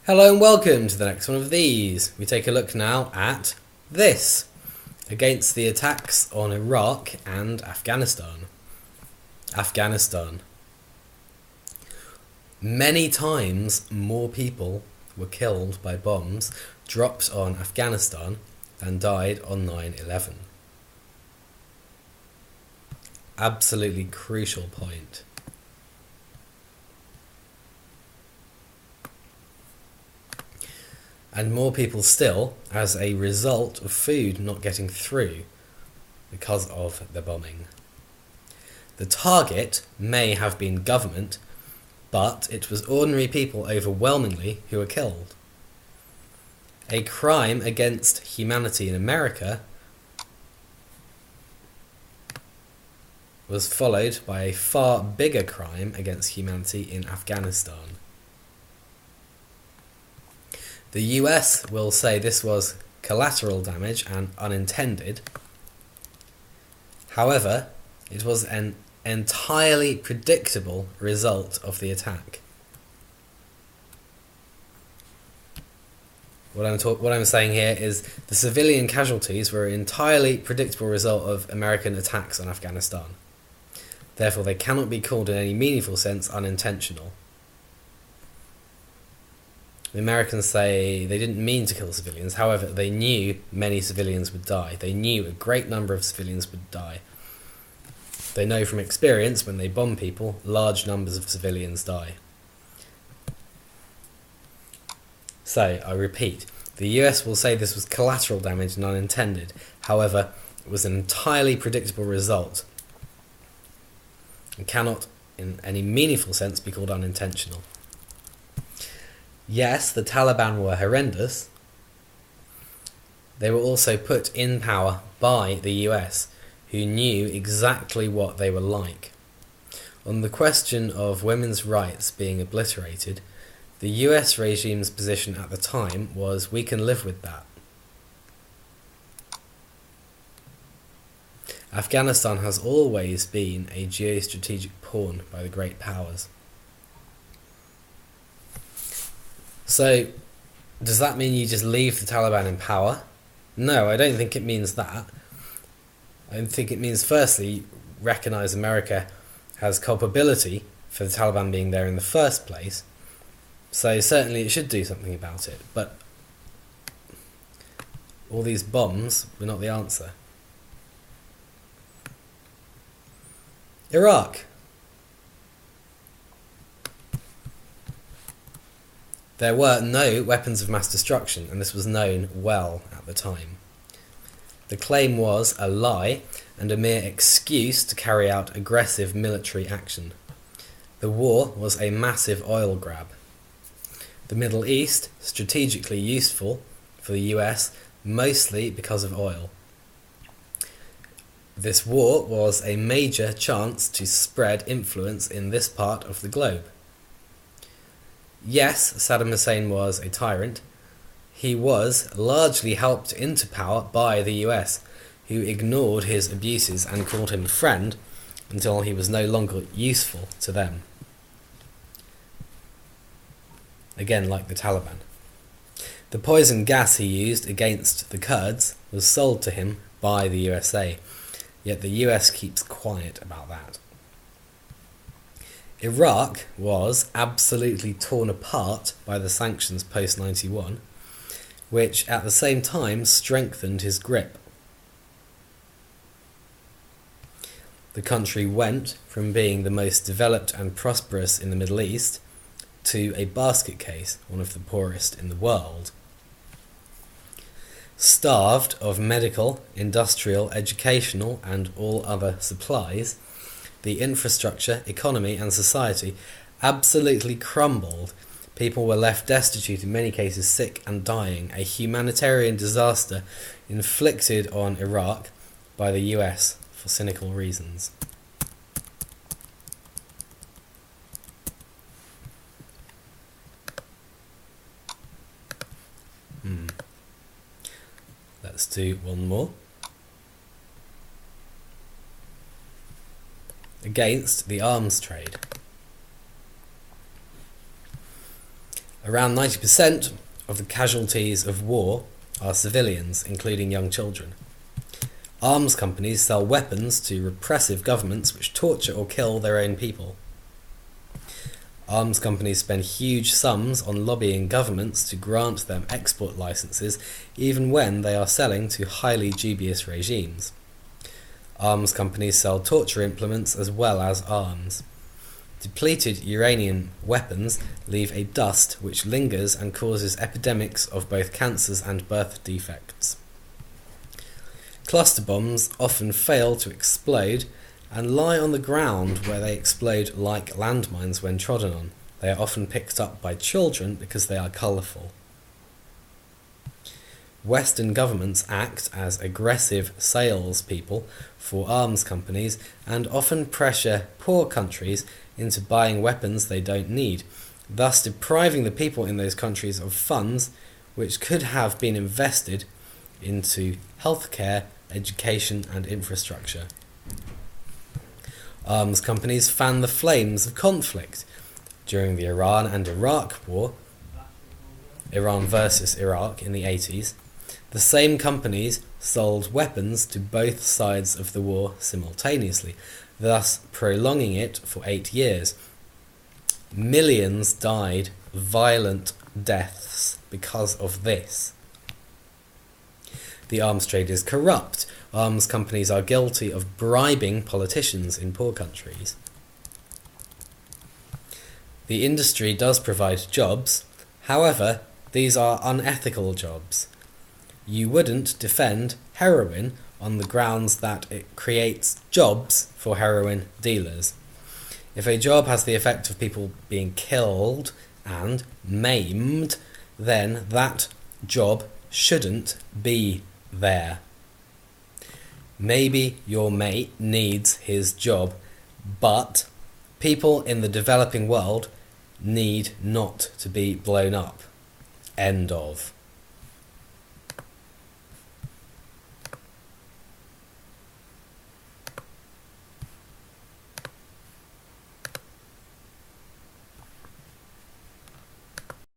Hello and welcome to the next one of these. We take a look now at this, against the attacks on Iraq and Afghanistan. Afghanistan. Many times more people were killed by bombs dropped on Afghanistan than died on 9/11. Absolutely crucial point. And more people still as a result of food not getting through because of the bombing. The target may have been government, but it was ordinary people overwhelmingly who were killed. A crime against humanity in America was followed by a far bigger crime against humanity in Afghanistan. The US will say this was collateral damage and unintended. However, it was an entirely predictable result of the attack. What I'm saying here is the civilian casualties were an entirely predictable result of American attacks on Afghanistan. Therefore, they cannot be called in any meaningful sense unintentional. The Americans say they didn't mean to kill civilians, however, they knew many civilians would die. They knew a great number of civilians would die. They know from experience when they bomb people, large numbers of civilians die. So, I repeat, the US will say this was collateral damage and unintended. However, it was an entirely predictable result and cannot, in any meaningful sense, be called unintentional. Yes, the Taliban were horrendous. They were also put in power by the US, who knew exactly what they were like. On the question of women's rights being obliterated, the US regime's position at the time was, we can live with that. Afghanistan has always been a geostrategic pawn by the great powers. So, does that mean you just leave the Taliban in power? No, I don't think it means that. I think it means, firstly, recognise America has culpability for the Taliban being there in the first place. So certainly it should do something about it. But all these bombs were not the answer. Iraq. There were no weapons of mass destruction, and this was known well at the time. The claim was a lie and a mere excuse to carry out aggressive military action. The war was a massive oil grab. The Middle East, strategically useful for the US, mostly because of oil. This war was a major chance to spread influence in this part of the globe. Yes, Saddam Hussein was a tyrant. He was largely helped into power by the US, who ignored his abuses and called him a friend until he was no longer useful to them. Again, like the Taliban. The poison gas he used against the Kurds was sold to him by the USA, yet the US keeps quiet about that. Iraq was absolutely torn apart by the sanctions post-91, which at the same time strengthened his grip. The country went from being the most developed and prosperous in the Middle East to a basket case, one of the poorest in the world. Starved of medical, industrial, educational and all other supplies, the infrastructure, economy and society absolutely crumbled. People were left destitute, in many cases sick and dying, a humanitarian disaster inflicted on Iraq by the US for cynical reasons. Let's do one more. Against the arms trade. Around 90% of the casualties of war are civilians, including young children. Arms companies sell weapons to repressive governments which torture or kill their own people. Arms companies spend huge sums on lobbying governments to grant them export licenses, even when they are selling to highly dubious regimes. Arms companies sell torture implements as well as arms. Depleted uranium weapons leave a dust which lingers and causes epidemics of both cancers and birth defects. Cluster bombs often fail to explode and lie on the ground where they explode like landmines when trodden on. They are often picked up by children because they are colourful. Western governments act as aggressive salespeople for arms companies and often pressure poor countries into buying weapons they don't need, thus depriving the people in those countries of funds which could have been invested into healthcare, education and infrastructure. Arms companies fan the flames of conflict. During the Iran and Iraq war, Iran versus Iraq in the 80s, the same companies sold weapons to both sides of the war simultaneously, thus prolonging it for 8 years. Millions died violent deaths because of this. The arms trade is corrupt. Arms companies are guilty of bribing politicians in poor countries. The industry does provide jobs, however, these are unethical jobs. You wouldn't defend heroin on the grounds that it creates jobs for heroin dealers. If a job has the effect of people being killed and maimed, then that job shouldn't be there. Maybe your mate needs his job, but people in the developing world need not to be blown up. End of.